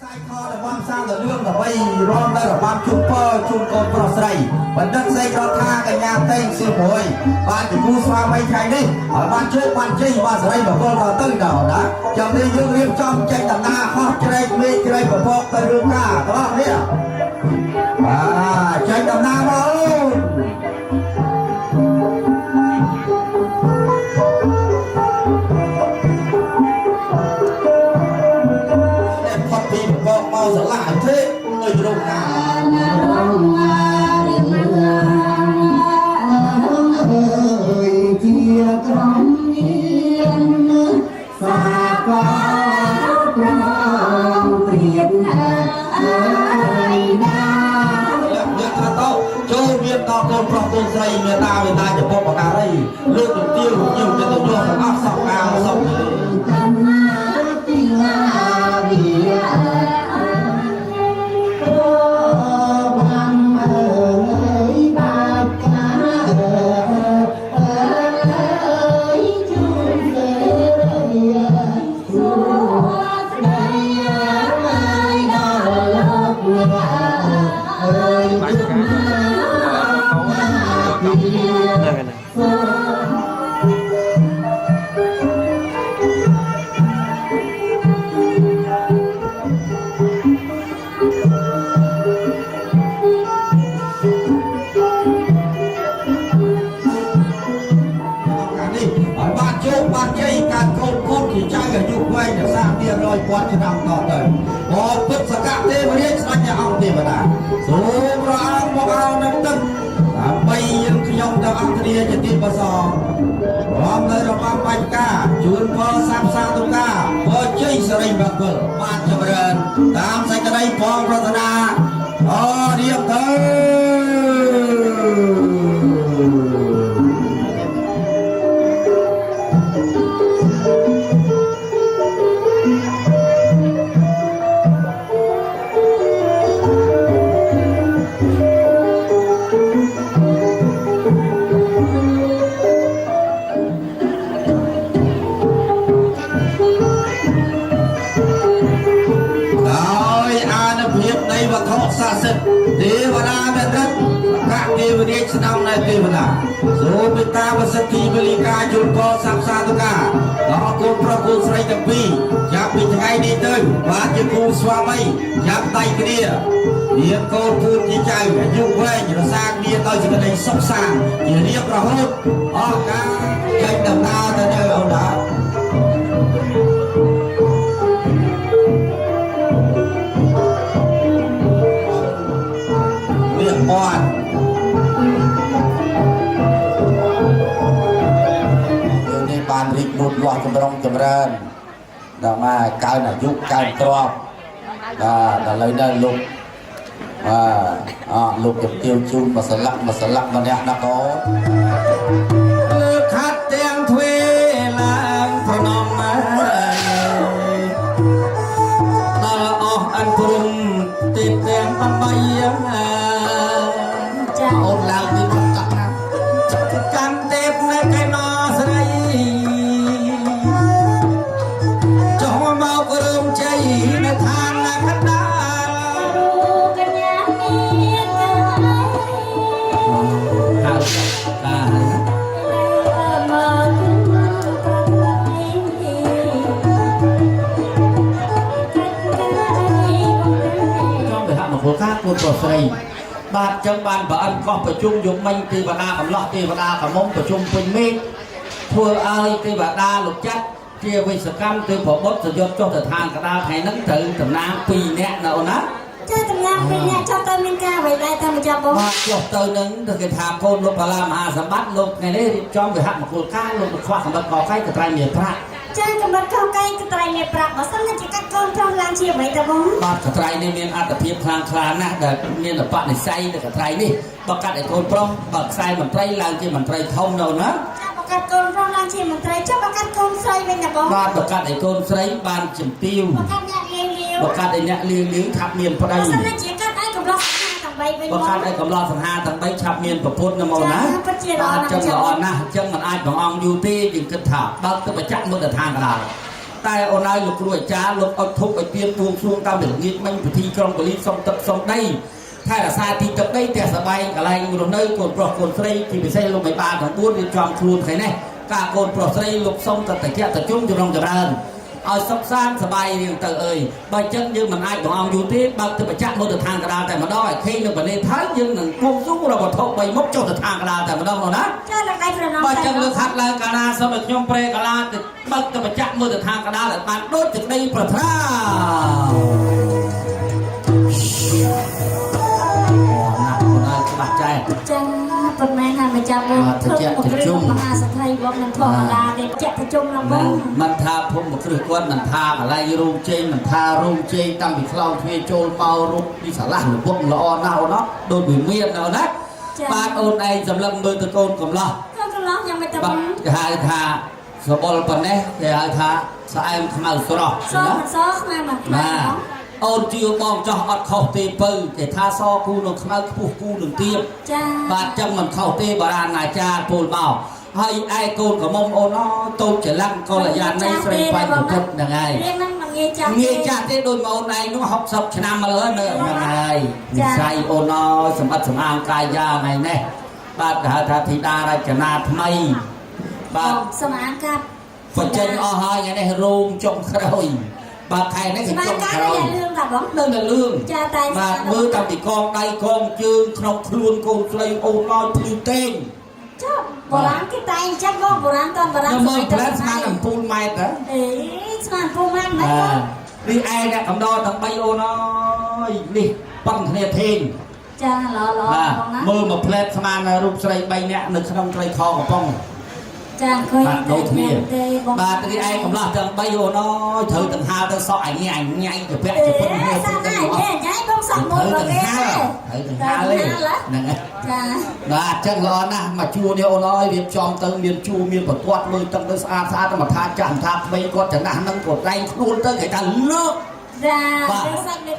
คอแต่ความสร้างแต่เรื่องแต่ไม่ร้องได้แต่ความชุบเปอร์ชุบกอนปลอดใส่บันดักใส่กระทากันยาเต้งเสียหวยบ้านจะกู้สวาไม่ใช่นี่บ้านเชื่อบ้านเชื่อบ้านใส่แบบก็เราตื้อเดานะจำได้ยังเรียบจำใจต่างหน้าข้อใจไม่ใจแบบพอกตะลึงหน้าตลอดเนี่ยใจต่างหน้ามาสลายเท่เลยโรงงานเทียกรมเนียนสากาพระเปลี่ยนอะไรได้เยอะกระโตโจเมียตอกลมปลอกตัวใส่เมียตาจะพบปากอะไรเลือดตุ้งเตี้ยวยิ่งจะตัวโยกอักษรกาวสองเลยกวาดจะนำต่อเลยพอปุ๊บสกัดเทวเรียกสัญญาเอาเทวดาสูงร้างมองเอาน้ำตึ้งไปยังขยมจะอังเดียจะตีประสองพร้อมเลยเราปั๊มไปก้าจูนพอซับซาตุก้าพอเจยสริบักเกลบ้านจะเริญตามใส่กระไดพองรัตนาอ๋อเรียบเธอเทวดาเป็นรักพระเทวเดชนำในเทวดาโสปิตาวสติบริกาจุลโกสัมสาตุกาต่อคุณพระคุณใส่ตั้งปีจับปิดไงดีเติมบาดจะกูสวามีจับไตกระเดียเรียกโกนพูดยิ่งใจยุคเว้ยจะสร้างเมียต่อยจะกระไดซบซ่าจะเรียกเราหุบออกการใจดำนาแต่เดินเอาหนาอ่อนในบ้านริบนุดหลอดจำลองจำเริญดังมาการอายุการตรอบดังเลยนั่นลุกลุกจะเกี่ยวจุ่มมาสลักมาเนี่ยนะก็ขัดเตียงทวีลางพนมมาตาออกอันปรุงติดเตียงปันใบเอาหลังที่มันกัดนะกันเต็มในไก่นอสไลจงมาเมากระมใจในทางนักดากันยามีกันตาtrong thời hạn một số khác quân cờ xâyบาดจังบานบ้านก็ประชุมยุคไม่ตีบดากับเลาะตีบดากับมงประชุมเป็นเมฆทัวอะไรตีบดาหลุดจัดเที่ยววิศกรรมตีผบดสยดจงแต่ทางกระดาษให้นักถือตำนานปีเนี้ยเรานะเจ้าตำนานปีเนี้ยชอบเติมมินกาไว้ได้ทำจับบ่มาจบเติมนึงถึงจะถามคนลบพลามหาสมบัติลบไงนี่จอมไปหักมาโคก้าลบคว้าสมบัติก่อไฟกระไรเมียพระเจ้ากำลังเข้าใกล้กระไรเมียพระมาสั่งให้จักรกรพร้อมล้างเชียร์ไว้แต่บ่บาดกระไรในเมียนอาตเพียบคลางคลานนะแต่เมียนปะในไส้แต่กระไรนี่ประกาศไอ้คนพร้อมปักไส้มันไตรล้างเชียร์มันไตรทองเรานะประกาศคนพร้อมล้างเชียร์มันไตรเจ้าประกาศคนไส้เป็นแต่บ่บาดประกาศไอ้คนไส้บานจิ๋มติ้วประกาศไอ้เนี่ยเลี้ยงทับเมียนพระได้ประกาศไอ้กำลังสังหารทั้งใบชับเมียนประพุทธนโมนะจังหวะนะจังมันอายขององยูตีจึงกระถาบักจะไปจักมุดทางกระดาษ តែអូនហើយលោកគ្រូអាចារ្យលោកអត់ធប់ឲ្យទៀនទួងសួងតាមវិញ្ញាណមិញពិធីក្រុងបលីសុំទឹកសុំដីថែរក្សាទីទឹកដីផ្ទះសបែងកន្លែងរស់នៅកូនប្រុសកូនស្រីទីពិសេសលោកមិនបានទាំង4រៀបចំខ្លួនថ្ងៃនេះការកូនប្រុសស្រីលោកសុំតតិយៈតជុំចម្រុងចម្រើនឲ្យសុខសាន្តសบายរៀងទៅអើយបើចឹងយើងមិនអាចបង្អង់យូរទេបើកទៅបច្ចៈមកទៅឋានកដាលតែម្ដងឲ្យឃើញនៅបលិថើយើងនឹងពុំស៊ូរវត្ថុ3មុខចុះទៅឋានកដាលតែម្ដងនោះណាចាលោកដៃប្រណងបើចឹងលើកហាត់ឡើងកាលណាសូមឲ្យខ្ញុំប្រេកាឡាទៅបើកទៅបច្ចៈមកទៅឋានកដាលឲ្យបានដូចទឹកដីប្រធាចឹងប៉ុន្មានថាម្ចាស់បងធ្វើមកគ្រឿងមហាសទ្ធិបងនឹងធម្មតាទេចាក់ទៅជុំឡើងបងមិនថាភូមិគ្រឹះគាត់មិនថាកន្លែងរូងជេងមិនថារូងជេងតាំងពីខ្លោងទ្វារចូលបោរូបពីសាលាលពុកល្អណាស់អូនដូចវាមានណាណាបាទអូនឯងសម្លឹងមើលទៅកូនកំឡោះយ៉ាងមិនទៅបងគេហៅថាសបល់ប៉ុណ្ណេះគេហៅថាស្អែមខ្មៅស្រស់សខ្មៅមកបាទអូនជឿបងចោះអត់ខុសទេពៅគេថាសគូនឹងខ្មៅខ្ពស់គូនឹងទៀបចាបាទចឹងមិនខុសទេបារាណាចារពោលមកហើយឯកូនកំមុំអូនតូចច្រឡំកល្យាណនៃស្រីបាញ់ពុទ្ធហ្នឹងហើយរៀងហ្នឹងមិនងាយចាស់ងាយចាស់ទេដូចមកអូនឯងនោះ60ឆ្នាំមកលើនៅហ្នឹងហើយនិស័យអូនសម្បត្តិសម្អាងកាយយ៉ាថ្ងៃនេះបាទគេហៅថាធីតារចនាថ្មីបាទសម្អាងកាប់បញ្ចេញអស់ហើយថ្ងៃនេះរោងចុងក្រោយបាទខែនេះគឺចុងក្រោយលឿងតាបងនៅលឿងចាតែបាទមើលតាំងពីកងដៃកងជើងក្នុងខ្លួនកូនស្រីអូនឡើយភ្លឺតេងចាបុរាណគេតែងចាស់បងបុរាណតបុរាណមើលផ្លែស្មានអំពូលម៉ែត្រអេស្មានអំពូលម៉ែត្រហ្នឹងនេះឯអ្នកកំដរទាំង3អូនអើយនេះប៉ុនគ្នាធេងចាល្អបងណាមើលមួយផ្លែស្មានរូបស្រី3នាក់នៅក្នុងត្រីខកំប៉ុងចាឃើញដូចគ្នាបាទនេះឯងកំឡោះទាំង3អូនអើយត្រូវទាំងហាលទៅសក់អញញ៉ៃទៅពាក់ទៅពុនគ្នាទៅទាំងញ៉ៃបងសក់មួយទៅគេហើយទាំងហាលហ្នឹងចាបាទចឹងល្អណាស់មកជួនេះអូនអើយរៀបចំទៅមានជួមានបន្ទាត់មើលទឹកទៅស្អាតស្អាតទៅមកថាចាស់ថាថ្មីគាត់ចំណាស់ហ្នឹងគាត់តែងខ្លួនទៅគេថាលើកចាបាទ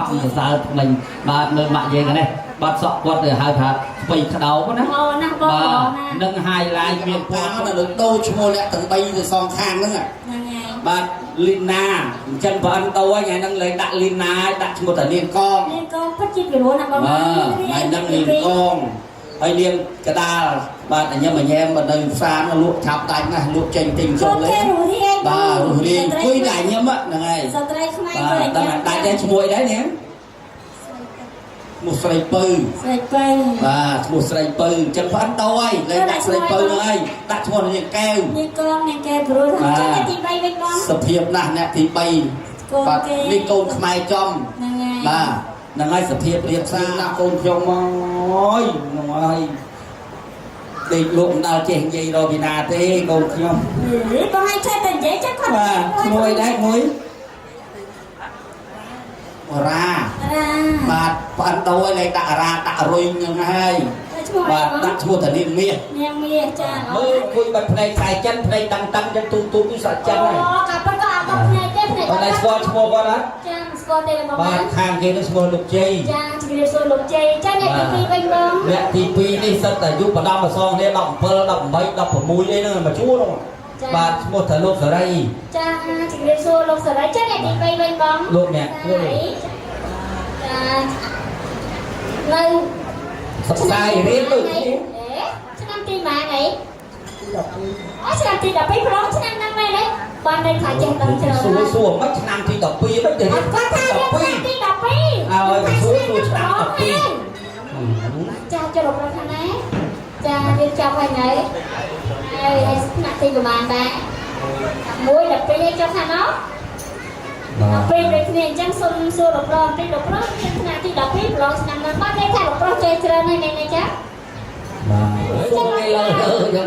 អង្គសើថ្មិញបាទមើលម៉ាក់យើងនេះបាទសក់គាត់ទៅហៅថាស្បៃក្តោបណាអូណាបងនឹងហាយឡាយមានពណ៌ទៅដូរឈ្មោះអ្នកទាំង3ទៅសងខាងហ្នឹងហ្នឹងហើយបាទលីណាអញ្ចឹងបើអិនដូរថ្ងៃហ្នឹងលេងដាក់លីណាដាក់ឈ្មោះតាលៀងកងពិតជាពីរួនណាបងថ្ងៃហ្នឹងលៀងកងហើយលៀងកដាលបាទញ៉ាំញ៉ែមកនៅផ្សារលក់ឆាប់ដាច់ណាស់លក់ចេញទិញចូលលេងបាទរស់រៀងគួយតែញ៉ាំហ្នឹងហើយស្ត្រីខ្មែរគាត់តែដាច់តែឈ្មោះអីដែរនេះឈ្មោះស្រីពៅបាទឈ្មោះស្រីពៅអញ្ចឹងផ្អិនដោហើយលេងដាក់ស្រីពៅហ្នឹងហើយដាក់ឈ្មោះនាងកែវនាងកងនាងកែវព្រោះថាអ្នកទី3វិញបងសភាពណាស់អ្នកទី3បាទនេះកូនខ្មែរចំហ្នឹងហើយបាទហ្នឹងហើយសភាពរៀបសារណាកូនខ្ញុំមកអើយហ្នឹងហើយដេកលោកមិនដល់ចេះនិយាយដល់ពីណាទេកូនខ្ញុំបងឲ្យចេះតែនិយាយចាស់គាត់បាទឈ្មោះអីដែរមួយរាបាទប៉ាន់ដោឲ្យលេខដាក់រាដាក់រុញហ្នឹងហើយបាទដាក់ឈ្មោះតានាងមាសនាងមាសចាមើលគួយបាត់ផ្នែកខ្សែចិនផ្នែកតាំងចឹងទូនេះសាច់ចិនហើយអូកាប៉ុន្តែអត់ផ្នែកទេផ្នែកតែស្គាល់ឈ្មោះគាត់អត់ចាស្គាល់ទេបងបាទខាងគេនឹងឈ្មោះលោកជ័យចាជម្រាបសួរលោកជ័យចាអ្នកទី2វិញបងអ្នកទី2នេះសិតតែយុបដំអសងនេះ17 18 16អីហ្នឹងមកជួលបាទឈ្មោះថាលោកសេរីចាជម្រាបសួរលោកសេរីចាអ្នកទី2វិញបងលោកអ្នកចានៅសិក្សារៀនដូចឆ្នាំទីម៉ានអីអូឆ្នាំទី12ប្រងឆ្នាំហ្នឹងមែនទេបានតែថាចេះដឹងច្រើនសួរមិនឆ្នាំទី12មិនទេគាត់ថាឆ្នាំទី12ឲ្យសួរឆ្នាំ12ចាចូលប្រធានណាចារៀនចប់ហើយហើយឆ្នាំទីប្រហែលដែរ1 12ឯងចុះថាណោះពេលដូចគ្នាអញ្ចឹងសុំសួរលោកប្រុសទីលោកប្រុសឆ្នាំទី12ប្រឡងឆ្នាំហ្នឹងបាត់តែថាលោកប្រុសចេះច្រើនហើយមែនទេចាបាទសុំគេឡើងទៅអញ្ចឹង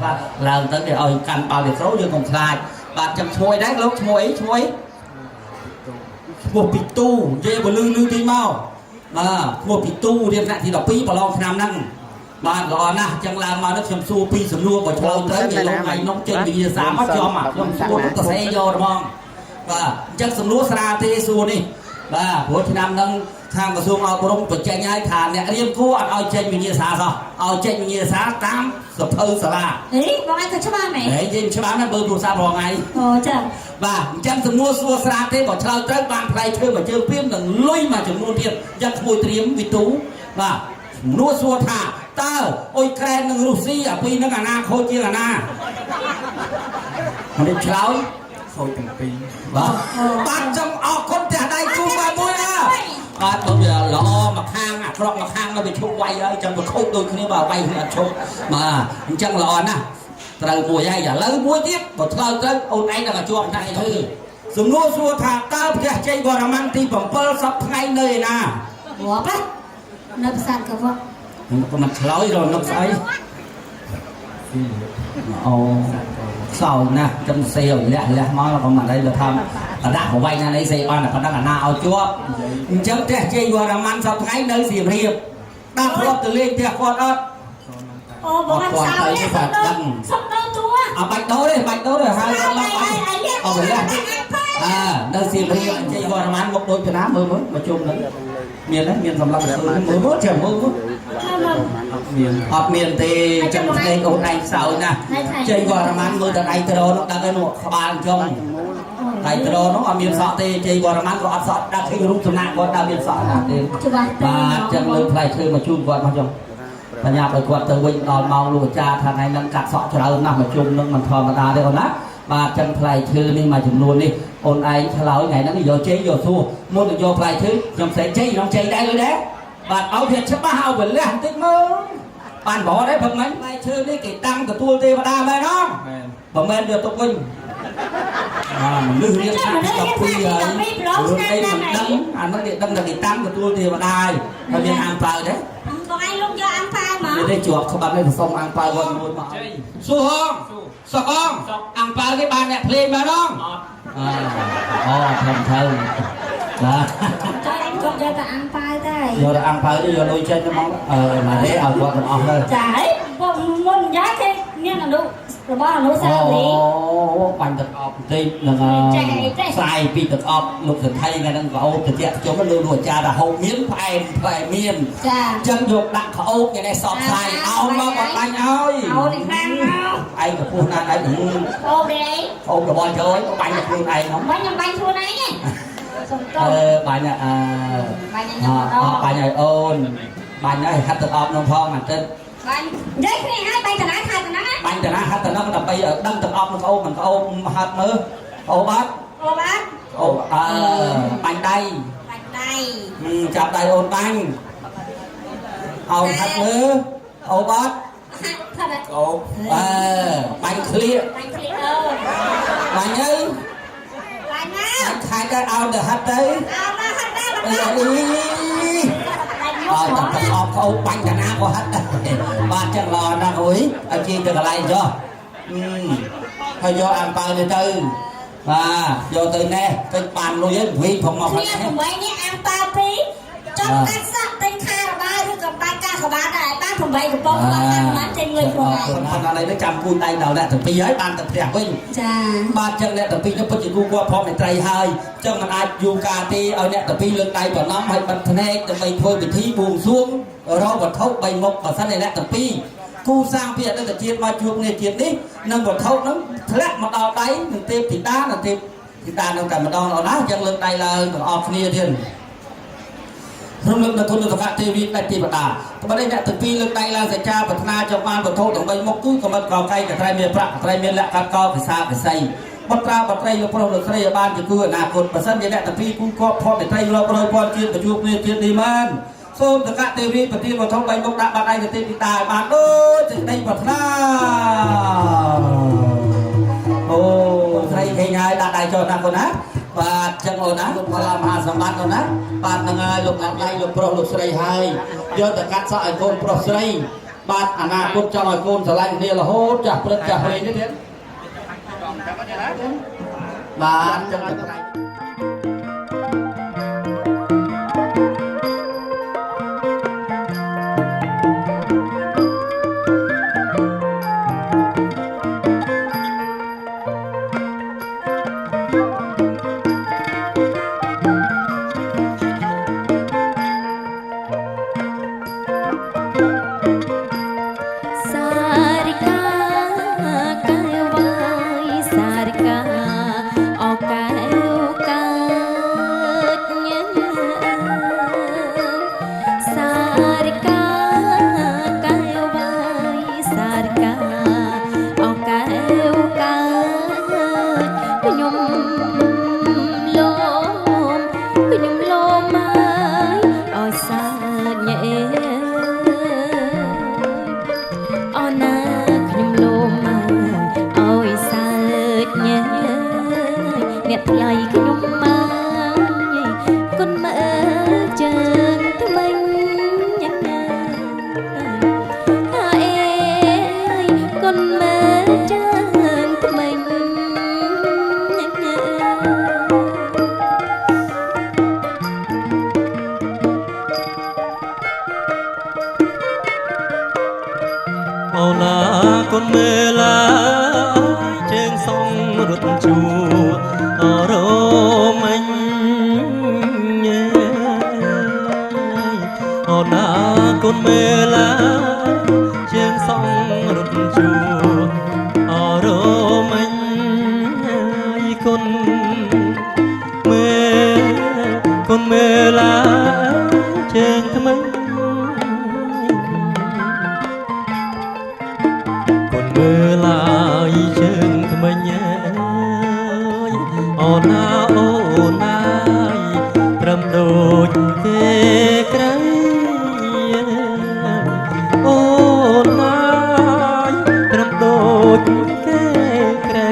បាទឡើងទៅគេឲ្យកាន់បាល់វាក្រូយើងកុំខ្លាចបាទចាំឈ្មោះអីដែរលោកឈ្មោះអីឈ្មោះពីទូនិយាយបើលឺទីមកបាទឈ្មោះពីទូរៀនថ្នាក់ទី12ប្រឡងឆ្នាំហ្នឹងបាទល្អណាស់ចឹងឡើងមកនេះខ្ញុំសួរពីសំណួរបើឆ្លើយទៅគេលោកថ្ងៃនោះចេញវិញ្ញាសាមកខ្ញុំខ្ញុំសួរទៅសេយកហ្មងបាទអញ្ចឹងសំណួរស្រាលទេសួរនេះ បាទព្រោះឆ្នាំហ្នឹងខាងក្រសួងអប់រំបញ្ចេញឲ្យថាអ្នករៀនគួរអត់ឲ្យចេញវិញ្ញាសាសោះឲ្យចេញវិញ្ញាសាតាមសភៅសាលាហេបងឯងក៏ច្បាស់មែនហេយើងច្បាស់ណាស់បើទូរស័ព្ទរងថ្ងៃអូចាបាទអញ្ចឹងសំណួរសួរស្រាទេបើឆ្លើយត្រូវបានផ្លែឈើមួយជើងព្រាមនឹងលុយមួយចំនួនទៀតអញ្ចឹងក្មួយត្រៀមវិទូបាទសំណួរសួរថាតើអ៊ុយក្រែននិងរុស្ស៊ីអាពីរនឹងអាណាខូចជាងអាណាមិនឆ្លើយខូចទាំងពីរបាទចាំអរគុណតែដៃគូបាទមួយណាបាទទៅល្អមកខាងអាក្រក់មកខាងនៅវាឈប់វាយហើយចឹងវាខូចដូចគ្នាបាទវាយគ្នាអត់ឈប់បាទអញ្ចឹងល្អណាស់ត្រូវមួយហើយឥឡូវមួយទៀតបើឆ្លើយត្រូវអូនឯងនឹងជាប់ថ្ងៃទៅសំណួរសួរថាតើផ្ទះជ័យវរ្ម័នទី7សប្តាហ៍ថ្ងៃនៅឯណារាប់ណានៅផ្សារកវៈមិនឆ្លើយរនឹកស្អីអូសោយណាស់ចំសេលះមកក៏មិនដែរទៅថាដាក់ប្រវៃណានេះសេបានតែប៉ុណ្ណឹងអាណាឲ្យជាប់អញ្ចឹងផ្ទះជ័យវរ្ម័នសប្តាហ៍ថ្ងៃនៅសៀមរាបដល់គាត់ទៅលេងផ្ទះគាត់អត់អូបងអត់សោយទេសុំដល់ទួបាច់ដោទេហើយដល់អូលះនៅសៀមរាបជ័យវរ្ម័នមកដូចពីណាមើលមកជុំហ្នឹងមានទេមានសម្រាប់មើលចាំមើលអត់មានទេចឹងភ្នែកអូនឯងសោយណាស់ជ័យវរ្ម័នមើលតែដៃត្រនោះដឹងហើយនោះក្បាលចុងដៃត្រនោះអត់មានសក់ទេជ័យវរ្ម័នក៏អត់សក់ដាក់ឃើញរូបសំណាកគាត់ដើរមានសក់ណាទេបាទចឹងលើផ្លែឈើមកជូនគាត់មកចុងបញ្ញាឲ្យគាត់ទៅវិញដល់ម៉ោងលោកអាចារ្យថាថ្ងៃហ្នឹងកាត់សក់ច្រើនណាស់មកជុំនឹងមិនធម្មតាទេអូនណាបាទចឹងផ្លែឈើនេះមួយចំនួននេះអូនឯងឆ្លើយថ្ងៃហ្នឹងយកជ័យយកសួរមុនទៅយកផ្លែឈើខ្ញុំផ្សេងជ័យក្នុងជ័យដែរលុយដែរបាទឲ្យវាច្បាស់ឲ្យវាលះបន្តិចមើលបានបរដែរព្រឹកមិញផ្លែឈើនេះគេតាំងទទួលទេវតាមែនអត់បើមែនយកទុកវិញមនុស្សរៀនថា12ហើយរឿងអីមិនដឹងអានោះគេដឹងតែគេតាំងទទួលទេវតាហើយមានអាំងប៉ៅទេបងឯងលោកយកអាំងប៉ៅមកនេះជាប់ក្បាត់នេះសុំអាំងប៉ៅគាត់មួយមកសួរហងសុកអងអាំងប៉ៅគេបានអ្នកភ្លេងមែនអត់អូធំទៅបាទគាត់យកតែអាំងប៉ៅតែយកតែអាំងប៉ៅទៅយកលុយចេញទៅមកមកទេឲ្យគាត់ទាំងអស់ទៅចាហីពួកមុនយ៉ាគេមានអនុរបស់អនុសាវរីយ៍អូបាញ់ទឹកអប់បន្តិចនឹងផ្សាយពីទឹកអប់លោកសន្ធៃថ្ងៃហ្នឹងក៏អូបទៅជាជុំលើលោកអាចារ្យថាហូបមានផ្អែមមានចាអញ្ចឹងយកដាក់ខោបយ៉ាងនេះសបផ្សាយឲ្យមកបាត់បាញ់ឲ្យអូនេះខាងឯងក៏ពោះណាស់ដែរអូទេអូរបស់ចូលបាញ់ខ្លួនឯងហ្នឹងបាញ់ខ្ញុំបាញ់ខ្លួនឯងសុំតោបាញ់បាញ់ខ្ញុំបាញ់ឲ្យអូនបាញ់ឲ្យហាត់ទឹកអប់នោះផងអាទិត្យបាញ់និយាយគ្នាឲ្យបាញ់តាណាខាត់តាណាបាញ់តាណាហាត់តាណាដើម្បីឲ្យដឹងទឹកអប់នឹងអូមិនអូហាត់មើលអូបាត់អូបាញ់ដៃចាប់ដៃអូនបាញ់ឲ្យហាត់មើលអូបាត់អូបាញ់ឃ្លៀបាញ់អើបាញ់ណាខាយទៅឲ្យទៅហាត់ទៅអើទឹកអប់ខោបាញ់តាណាក៏ហាត់ដែរបាទចឹងល្អណាស់អើយឲ្យជិះទៅកន្លែងចុះហើយយកអាំងប៉ៅនេះទៅបាទយកទៅណែពេញបានលុយហើយវិញផងមកហើយនេះនេះអាំងប៉ៅពីរចង់កាត់សក់ទិញខារបាលឬក៏បាច់កាសបាដែរបាន8កំប៉ុងគាត់តាមបានចេញលុយខ្លួនឯងប៉ុន្តែឥឡូវនេះចាំពូដៃដល់អ្នកទាំងពីរហើយបានទៅផ្ទះវិញចាបាទចឹងអ្នកទាំងពីរខ្ញុំពិតជាគូគាត់ផងមេត្រីហើយចឹងមិនអាចយូរកាលទេឲ្យអ្នកទាំងពីរលើកដៃប្រណម្យឲ្យបិទភ្នែកដើម្បីធ្វើពិធីបួងសួងរកវត្ថុ3មុខបើសិនជាអ្នកទាំងពីរគូសាងពីអតីតជាតិមកជួបគ្នាជាតិនេះនឹងវត្ថុហ្នឹងធ្លាក់មកដល់ដៃនឹងទេពធីតានឹងទេពធីតានឹងតែម្ដងល្អណាស់ចឹងលើកដៃឡើងទាំងអស់គ្នាទៀតរំលឹកដល់គុណសង្ឃទេវីដាច់ទេវតាក៏បានអ្នកទាំងពីរលើកដៃឡើងសច្ចាប្រាថ្នាចង់បានវត្ថុទាំង3មុខគឺកម្រិតកកៃកត្រៃមានប្រាក់កត្រៃមានលក្ខកោភាសាភាស័យបត្រាបត្រីលោកប្រុសលោកស្រីឲ្យបានជាគូអនាគតបើសិនជាអ្នកទាំងពីរគូកប់ផតមេត្រីលោករយពាន់ជាតិបញ្ជួបគ្នាជាតិនេះមែនសូមសង្ឃទេវីប្រទានវត្ថុ3មុខដាក់បាត់ដៃទៅទេវីតាឲ្យបានដូចសេចក្តីប្រាថ្នាអូស្រីឃើញហើយដាក់ដៃចូលណាកូនណាបាទចឹងអូនណាលោកផល្លាមហាសម្បត្តិអូនណាបាទនឹងហើយលោកដាក់ដៃលោកប្រុសលោកស្រីហើយយកទៅកាត់សក់ឲ្យកូនប្រុសស្រីបាទអនាគតចង់ឲ្យកូនស្រឡាញ់គ្នារហូតចាស់ព្រឹកចាស់វែងនេះទៀតបាទចឹងទៅ គុណមើលឡាជើងសងរត់ជួអរមិញអូនណាគុណមើលឡាជើងសងរត់ជួអរមិញគុណមើលឡាជើងថ្មីគុណមើលឡាជើងថ្មីអូនណាអូនណាត្រឹមដូចគេក្រៃអូនណាត្រឹមដូចគេក្រៃ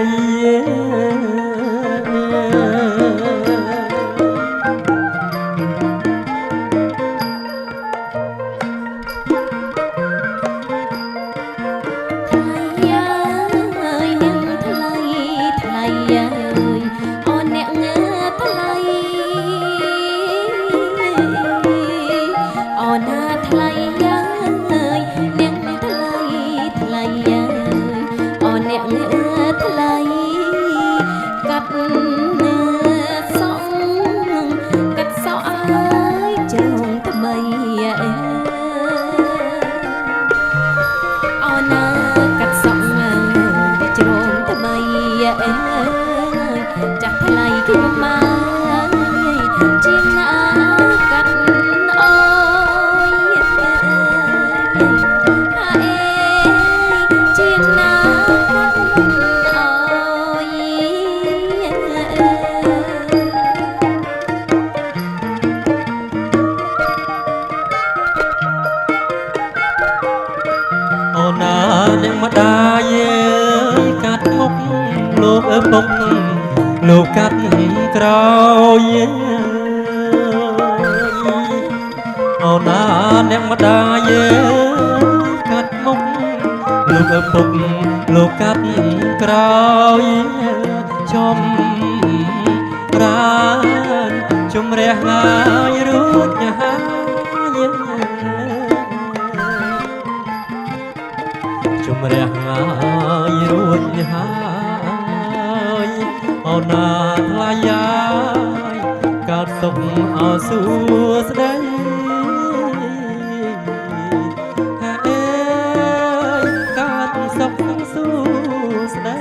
ចាស់ថ្លៃខ្ញុំមកជាងណាកាត់អើយហើយជាងណាកាត់អើយអូនណាអ្នកម្ដាយកាត់មុខលោកឪពុកលោកកាត់ក្រោយអូនណាអ្នកម្ដាយកាត់មុខលោកឪពុកលោកកាត់ក្រោយចំរានជំរះងាយរួចហើយជំរះងាយរួចហើយអូនណាថ្លៃយ៉ាយកើតសុខអសួស្ដីអើយកើតសុខសួស្ដី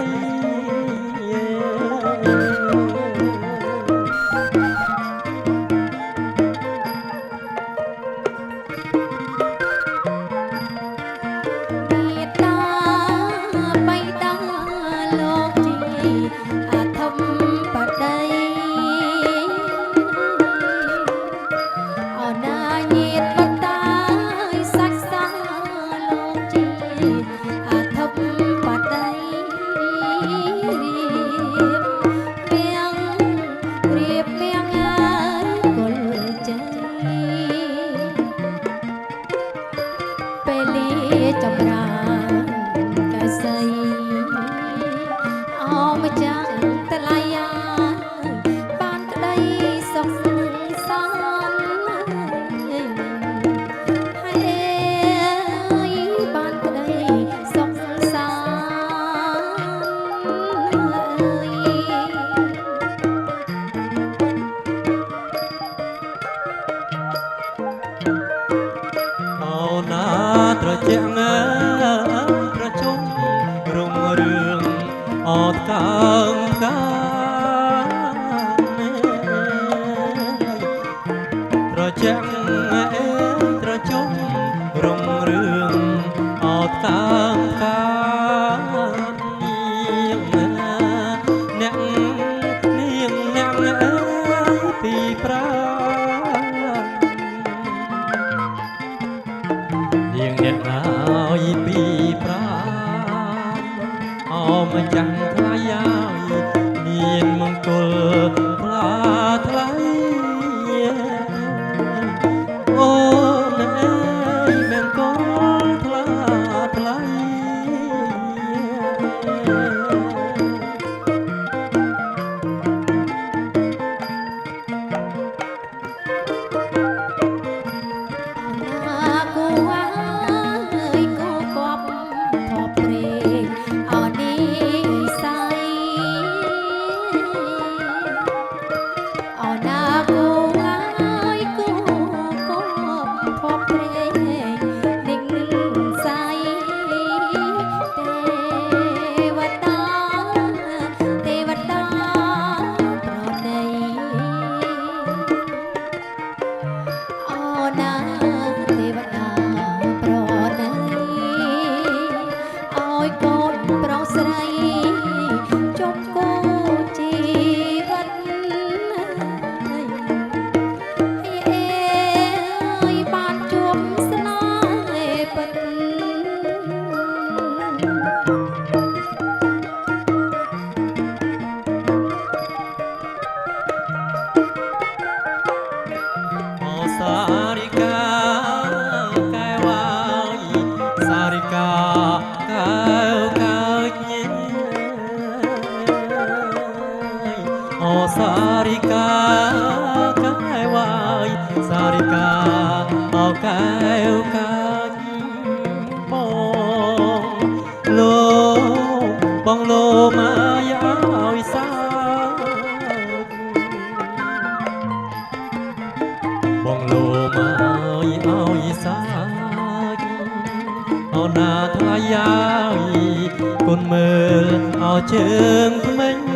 ចម្រើនកសៃអមចាំតឡៃបានក្តីសុខសាន្តហើយបានក្តីសុខសាន្តអូណាត្រជាក់ប្រជុំរុងរឿងអត់កើងកាត្រជាក់ត្រជុំរុងរឿងអត់កើងកាអ្នកពីប្រានាងអ្នកឲ្យពីប្រាអមចាំងថ្លៃឲ្យមានមង្គលថ្លាថ្លៃអូ បងលោមកឲ្យសាបងលោមកឲ្យសាអូនណាថ្លៃយាយគុនមើលអោជើងថ្មិញ